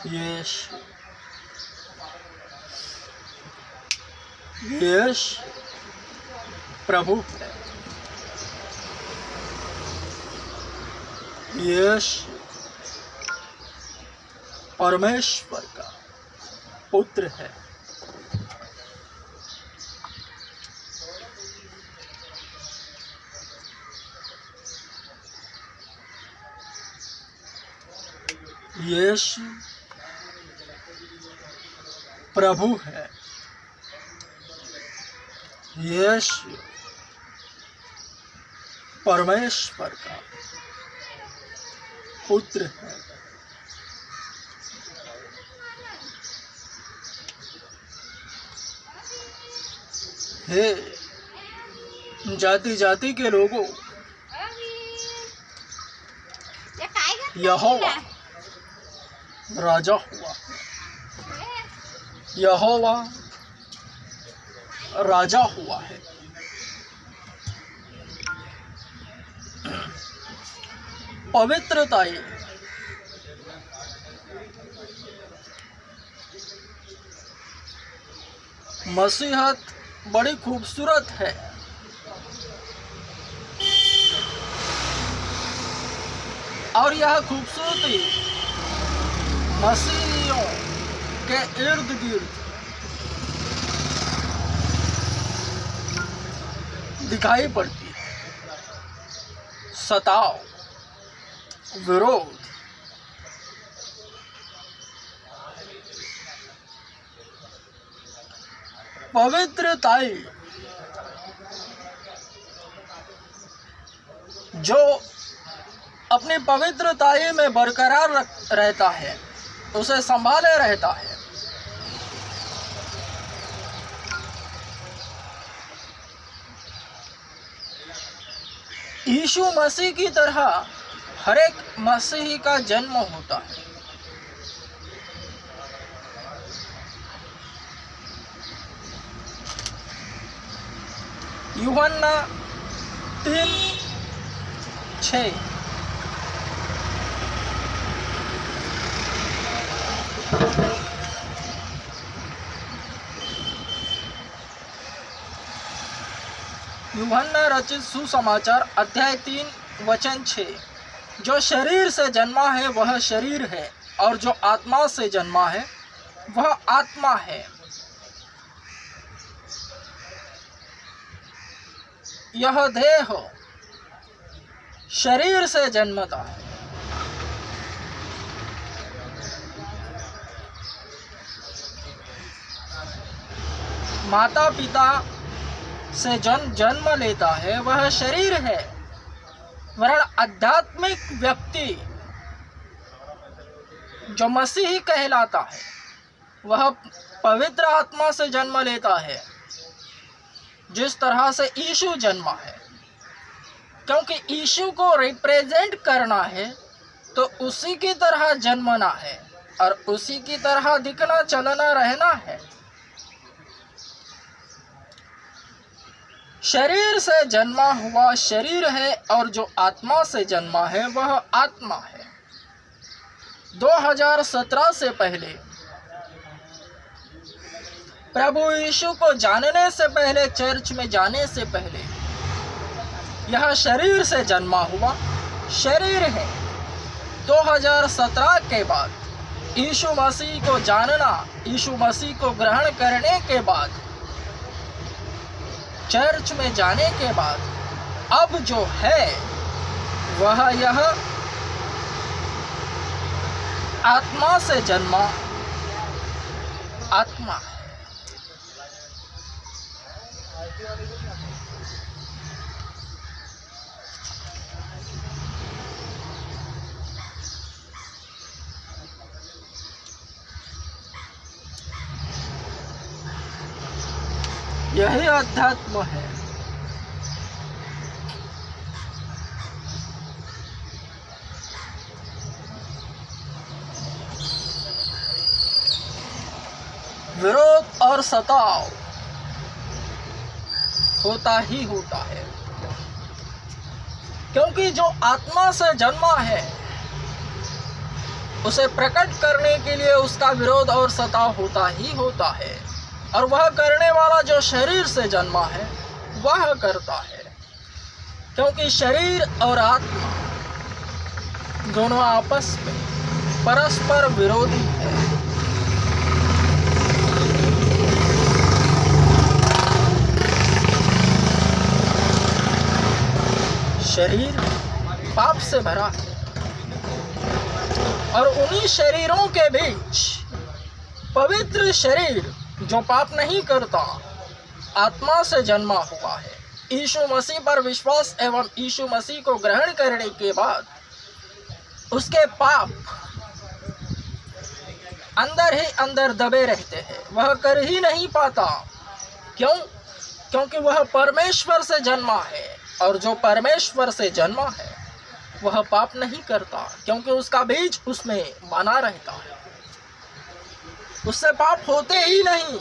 यीशु यीशु प्रभु है। यीशु परमेश्वर का पुत्र है। यीशु प्रभु है। यीशु परमेश्वर का पुत्र है। हे जाति जाति के लोगों, यहोवा राजा हुआ। यहोवा राजा हुआ है। पवित्रताएं मसीहत बड़ी खूबसूरत है। और यह खूबसूरती मसीहियों के इर्द गिर्द दिखाई पड़ती है। सताव, विरोध, पवित्रताएं जो अपनी पवित्रताएं में बरकरार रहता है, उसे संभाले रहता है। यीशु मसीह की तरह हर एक मसीही का जन्म होता है। यूहन्ना 3:6 यूहन्ना रचित सुसमाचार अध्याय 3 वचन 6। जो शरीर से जन्मा है वह शरीर है, और जो आत्मा से जन्मा है वह आत्मा है। यह देह शरीर से जन्मता है, माता पिता से जन्म लेता है, वह शरीर है। वरन आध्यात्मिक व्यक्ति जो मसीही कहलाता है वह पवित्र आत्मा से जन्म लेता है, जिस तरह से यीशु जन्मा है। क्योंकि यीशु को रिप्रेजेंट करना है तो उसी की तरह जन्मना है और उसी की तरह दिखना, चलना, रहना है। शरीर से जन्मा हुआ शरीर है, और जो आत्मा से जन्मा है वह आत्मा है। 2017 से पहले, प्रभु यीशु को जानने से पहले, चर्च में जाने से पहले, यह शरीर से जन्मा हुआ शरीर है। 2017 के बाद यीशु मसीह को जानना, यीशु मसीह को ग्रहण करने के बाद, चर्च में जाने के बाद, अब जो है वह यह आत्मा से जन्मा आत्मा है। यही अध्यात्म है। विरोध और सताव होता ही होता है, क्योंकि जो आत्मा से जन्मा है उसे प्रकट करने के लिए उसका विरोध और सताव होता ही होता है, और वह करने वाला जो शरीर से जन्मा है वह करता है, क्योंकि शरीर और आत्मा दोनों आपस में परस्पर विरोधी है। शरीर पाप से भरा है, और उन्हीं शरीरों के बीच पवित्र शरीर जो पाप नहीं करता आत्मा से जन्मा हुआ है। यीशु मसीह पर विश्वास एवं यीशु मसीह को ग्रहण करने के बाद उसके पाप अंदर ही अंदर दबे रहते हैं, वह कर ही नहीं पाता। क्यों? क्योंकि वह परमेश्वर से जन्मा है, और जो परमेश्वर से जन्मा है वह पाप नहीं करता, क्योंकि उसका बीज उसमें बना रहता है, उससे पाप होते ही नहीं।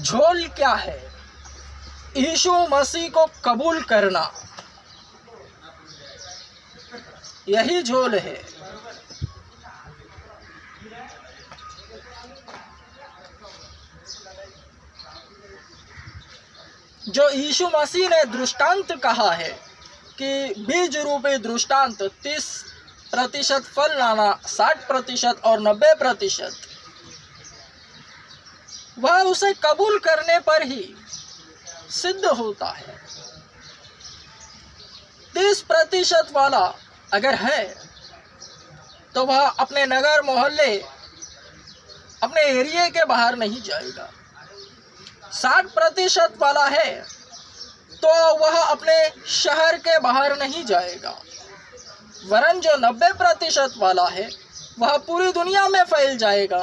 झोल क्या है? यीशु मसीह को कबूल करना, यही झोल है। जो यीशु मसीह ने दृष्टांत कहा है कि बीज रूपी दृष्टांत 30% फल लाना, 60% और 90%, वह उसे कबूल करने पर ही सिद्ध होता है। 30% वाला अगर है तो वह अपने नगर मोहल्ले, अपने एरिया के बाहर नहीं जाएगा। 60% वाला है तो वह अपने शहर के बाहर नहीं जाएगा, वरन जो 90% वाला है वह पूरी दुनिया में फैल जाएगा,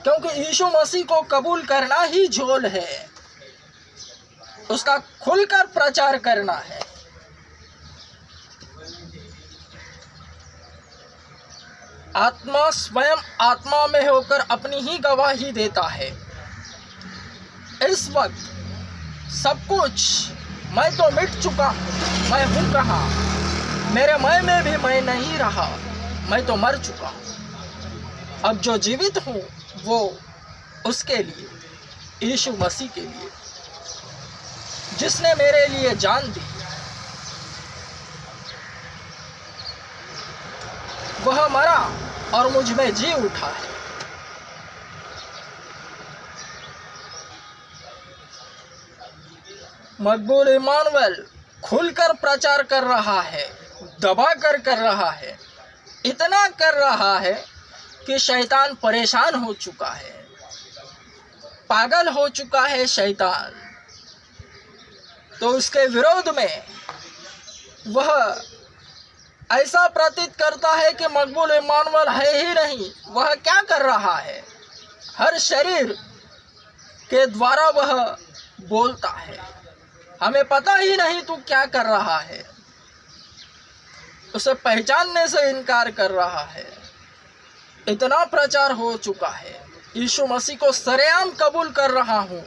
क्योंकि यीशु मसीह को कबूल करना ही झोल है, उसका खुलकर प्रचार करना है। आत्मा स्वयं आत्मा में होकर अपनी ही गवाही देता है। इस वक्त सब कुछ, मैं तो मिट चुका हूँ, मैं हूँ कहाँ, मेरे मैं भी मैं नहीं रहा, मैं तो मर चुका हूँ। अब जो जीवित हूँ वो उसके लिए, यीशु मसीह के लिए, जिसने मेरे लिए जान दी। वह मरा और मुझ में जी उठा है। मकबूल इमानुएल खुलकर प्रचार कर रहा है, दबा कर रहा है, इतना कर रहा है कि शैतान परेशान हो चुका है, पागल हो चुका है शैतान। तो उसके विरोध में वह ऐसा प्रतीत करता है कि मकबूल इमानुएल है ही नहीं, वह क्या कर रहा है? हर शरीर के द्वारा वह बोलता है, हमें पता ही नहीं तू क्या कर रहा है, उसे पहचानने से इनकार कर रहा है। इतना प्रचार हो चुका है, यीशु मसीह को सरेआम कबूल कर रहा हूँ।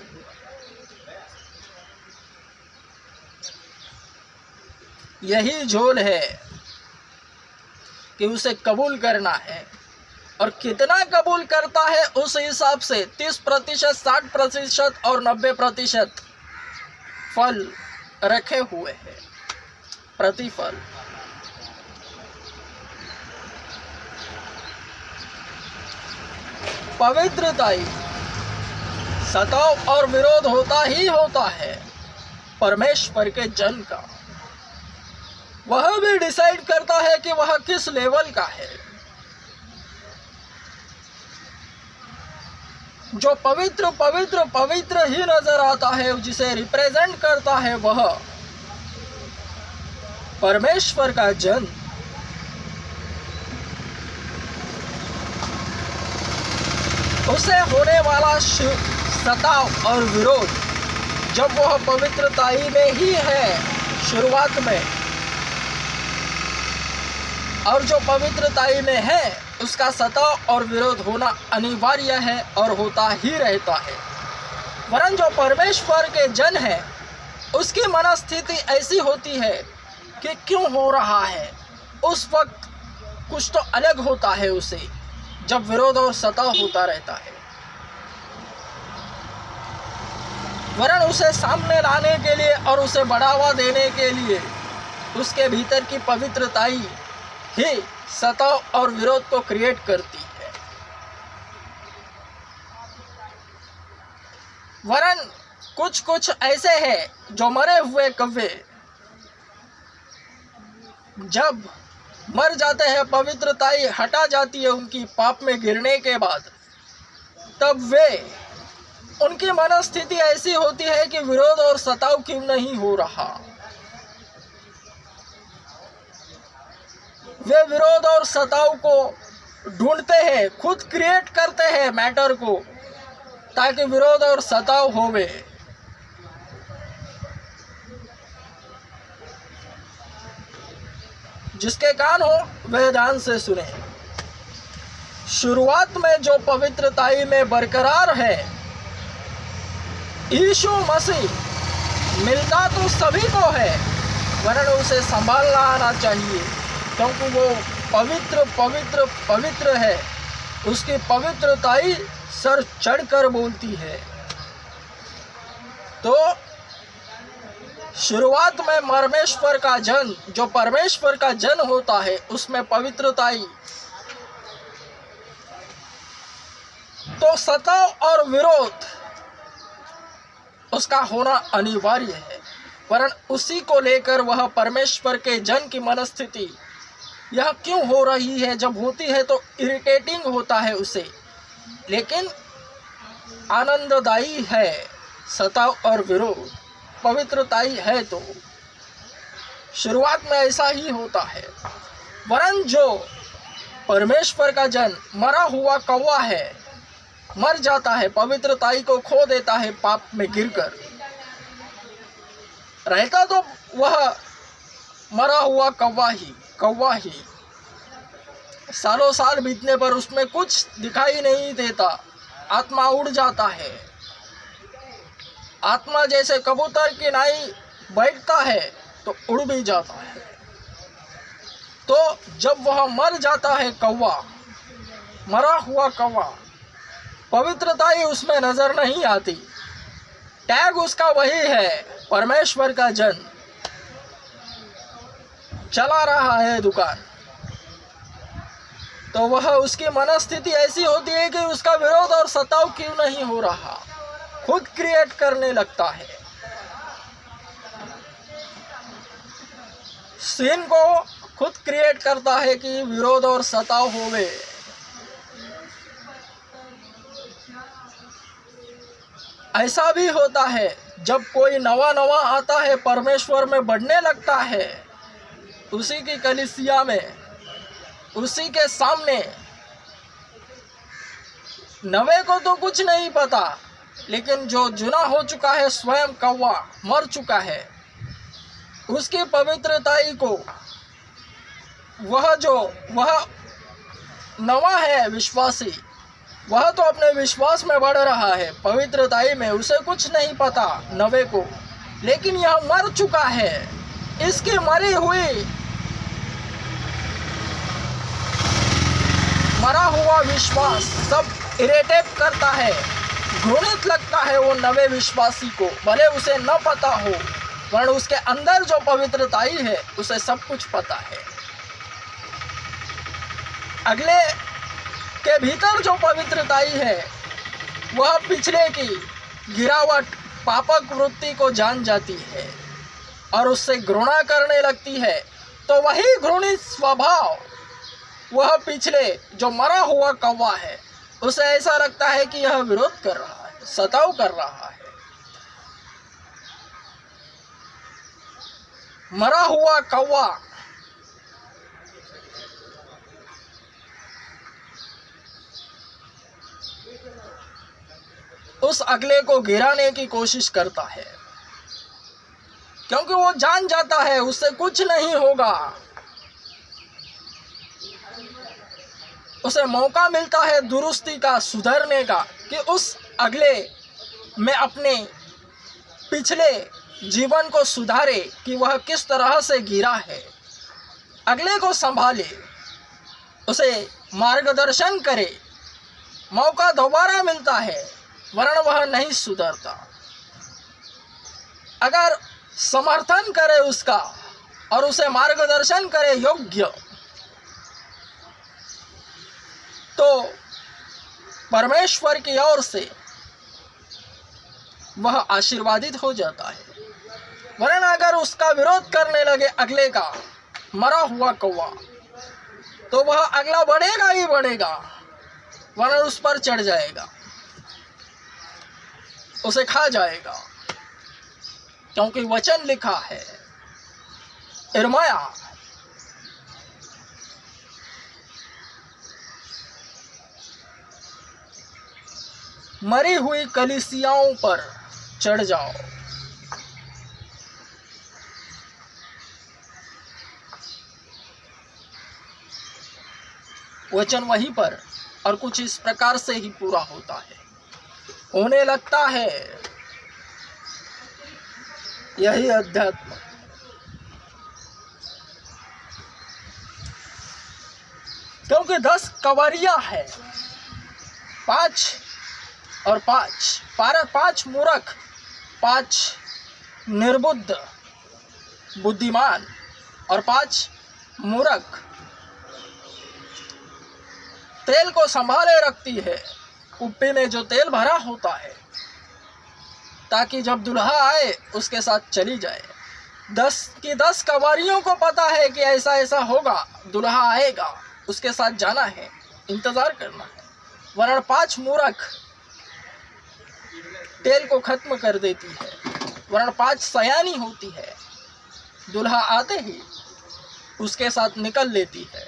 यही झोल है कि उसे कबूल करना है, और कितना कबूल करता है उस हिसाब से 30%, 60% और 90% फल रखे हुए हैं, प्रतिफल। पवित्रताई सताव और विरोध होता ही होता है परमेश्वर के जन का। वह भी डिसाइड करता है कि वह किस लेवल का है। जो पवित्र पवित्र पवित्र ही नजर आता है, जिसे रिप्रेजेंट करता है वह परमेश्वर का जन, उसे होने वाला सताव और विरोध, जब वह पवित्रताई में ही है शुरुआत में, और जो पवित्रताई में है उसका सताव और विरोध होना अनिवार्य है और होता ही रहता है। वरन जो परमेश्वर के जन है उसकी मनस्थिति ऐसी होती है कि क्यों हो रहा है, उस वक्त कुछ तो अलग होता है उसे, जब विरोध और सताव होता रहता है। वरन उसे सामने लाने के लिए और उसे बढ़ावा देने के लिए उसके भीतर की पवित्रता ही सताव और विरोध को क्रिएट करती है। वरन कुछ ऐसे हैं जो मरे हुए कव्वे जब मर जाते हैं, पवित्रता हटा जाती है उनकी पाप में गिरने के बाद, तब वे उनकी मनस्थिति ऐसी होती है कि विरोध और सताव क्यों नहीं हो रहा। वे विरोध और सताव को ढूंढते हैं, खुद क्रिएट करते हैं मैटर को, ताकि विरोध और सताव होवे। जिसके कान हो वह ध्यान से सुने। शुरुआत में जो पवित्रताई में बरकरार है, यीशु मसीह मिलता तो सभी को है, वरन उसे संभालना आना चाहिए, क्योंकि वो पवित्र पवित्र पवित्र है। उसकी पवित्रताई सर चढ़कर बोलती है। तो शुरुआत में परमेश्वर का जन, जो परमेश्वर का जन होता है, उसमें पवित्रताई, तो सताव और विरोध उसका होना अनिवार्य है। वरन उसी को लेकर वह परमेश्वर के जन की मनस्थिति यह क्यों हो रही है, जब होती है तो इरिटेटिंग होता है उसे, लेकिन आनंददायी है सताव और विरोध। पवित्रताई है तो शुरुआत में ऐसा ही होता है। वरन जो परमेश्वर का जन मरा हुआ कौवा है, मर जाता है, पवित्रताई को खो देता है पाप में गिरकर, रहता तो वह मरा हुआ कौवा ही। सालों साल बीतने पर उसमें कुछ दिखाई नहीं देता, आत्मा उड़ जाता है। आत्मा जैसे कबूतर की नाई बैठता है तो उड़ भी जाता है। तो जब वह मर जाता है कौवा, मरा हुआ कौवा, पवित्रता ही उसमें नजर नहीं आती। टैग उसका वही है, परमेश्वर का जन, चला रहा है दुकान। तो वह उसकी मनस्थिति ऐसी होती है कि उसका विरोध और सताव क्यों नहीं हो रहा, खुद क्रिएट करने लगता है। सीन को खुद क्रिएट करता है कि विरोध और सताव होवे। ऐसा भी होता है जब कोई नवा आता है, परमेश्वर में बढ़ने लगता है, उसी की कलीसिया में, उसी के सामने, नवे को तो कुछ नहीं पता, लेकिन जो जुना हो चुका है, स्वयं कौवा मर चुका है, उसकी पवित्रताई को वह नवा है विश्वासी, वह तो अपने विश्वास में बढ़ रहा है, पवित्रताई में, उसे कुछ नहीं पता नवे को। लेकिन यह मर चुका है, इसकी मरी हुई मरा हुआ विश्वास सब इरिटेट करता है, घृणित लगता है वो नवे विश्वासी को, भले उसे न पता हो, वरन उसके अंदर जो पवित्रताई है उसे सब कुछ पता है। अगले के भीतर जो पवित्रताई है वह पिछले की गिरावट, पापक वृत्ति को जान जाती है और उससे घृणा करने लगती है। तो वही घृणित स्वभाव वह पिछले जो मरा हुआ कौवा है, उसे ऐसा लगता है कि यह विरोध कर रहा है, सताव कर रहा है। मरा हुआ कौवा उस अगले को गिराने की कोशिश करता है, क्योंकि वो जान जाता है उससे कुछ नहीं होगा। उसे मौका मिलता है दुरुस्ती का, सुधरने का, कि उस अगले में अपने पिछले जीवन को सुधारे कि वह किस तरह से गिरा है, अगले को संभाले, उसे मार्गदर्शन करे। मौका दोबारा मिलता है, वरना वह नहीं सुधरता। अगर समर्थन करे उसका और उसे मार्गदर्शन करे योग्य, तो परमेश्वर की ओर से वह आशीर्वादित हो जाता है। वरना अगर उसका विरोध करने लगे अगले का, मरा हुआ कौवा, तो वह अगला बढ़ेगा ही बढ़ेगा, वरना उस पर चढ़ जाएगा, उसे खा जाएगा। क्योंकि वचन लिखा है, यिर्मयाह मरी हुई कलीसियाओं पर चढ़ जाओ। वचन वहीं पर और कुछ इस प्रकार से ही पूरा होता है, होने लगता है। यही अध्यात्म। क्योंकि 10 कवारियां हैं, 5 और 5 मूर्ख, 5 निर्बुद्ध बुद्धिमान और 5 मूर्ख तेल को संभाले रखती है। कुप्पी में जो तेल भरा होता है, ताकि जब दुल्हा आए उसके साथ चली जाए। 10 कवारियों को पता है कि ऐसा ऐसा होगा, दुल्हा आएगा, उसके साथ जाना है, इंतज़ार करना है। वरना 5 मूर्ख तेल को खत्म कर देती है। वरना 5 सयानी होती है, दुल्हा आते ही उसके साथ निकल लेती है।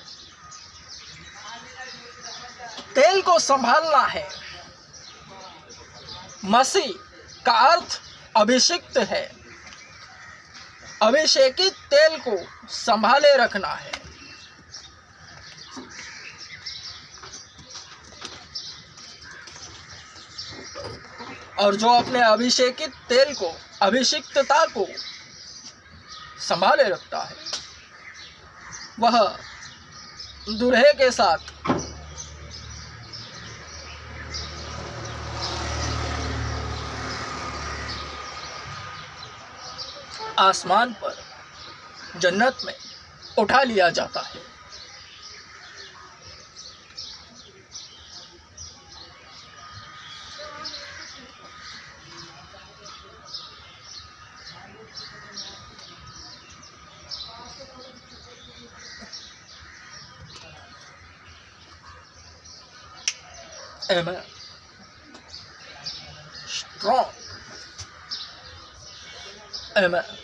तेल को संभालना है। मसीह का अर्थ अभिषिक्त है। अभिषेकित तेल को संभाले रखना है। और जो अपने अभिषेकित तेल को, अभिषिक्तता को संभाले रखता है, वह दूल्हे के साथ आसमान पर, जन्नत में उठा लिया जाता है। Amen. Strong. Amen.